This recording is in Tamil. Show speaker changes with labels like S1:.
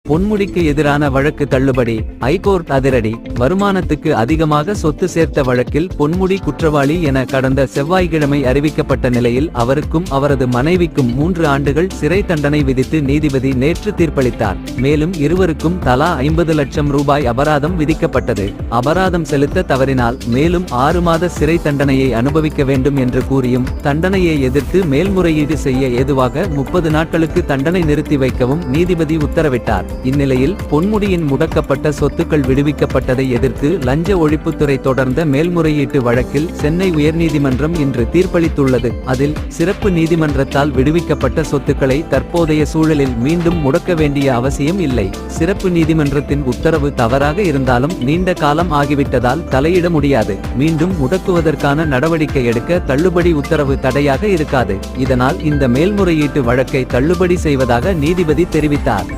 S1: பொன்முடிக்கு எதிரான வழக்கு தள்ளுபடி. ஐகோர்ட் அதிரடி. வருமானத்துக்கு அதிகமாக சொத்து சேர்த்த வழக்கில் பொன்முடி குற்றவாளி என கடந்த செவ்வாய்க்கிழமை அறிவிக்கப்பட்ட நிலையில் அவருக்கும் அவரது மனைவிக்கும் 3 ஆண்டுகள் சிறை தண்டனை விதித்து நீதிபதி நேற்று தீர்ப்பளித்தார். மேலும் இருவருக்கும் தலா 50 லட்சம் ரூபாய் அபராதம் விதிக்கப்பட்டது. அபராதம் செலுத்த தவறினால் மேலும் 6 மாத சிறை தண்டனையை அனுபவிக்க வேண்டும் என்று கூறியும் தண்டனையை எதிர்த்து மேல்முறையீடு செய்ய ஏதுவாக 30 நாட்களுக்கு தண்டனை நிறுத்தி வைக்கவும் நீதிபதி உத்தரவிட்டார். இந்நிலையில் பொன்முடியின் முடக்கப்பட்ட சொத்துக்கள் விடுவிக்கப்பட்டதை எதிர்த்து லஞ்ச ஒழிப்புத்துறை தொடர்ந்த மேல்முறையீட்டு வழக்கில் சென்னை உயர்நீதிமன்றம் இன்று தீர்ப்பளித்துள்ளது. அதில் சிறப்பு நீதிமன்றத்தால் விடுவிக்கப்பட்ட சொத்துக்களை தற்போதைய சூழலில் மீண்டும் முடக்க வேண்டிய அவசியம் இல்லை. சிறப்பு நீதிமன்றத்தின் உத்தரவு தவறாக இருந்தாலும் நீண்ட காலம் ஆகிவிட்டதால் தலையிட முடியாது. மீண்டும் முடக்குவதற்கான நடவடிக்கை எடுக்க தள்ளுபடி உத்தரவு தடையாக இருக்காது. இதனால் இந்த மேல்முறையீட்டு வழக்கை தள்ளுபடி செய்வதாக நீதிபதி தெரிவித்தார்.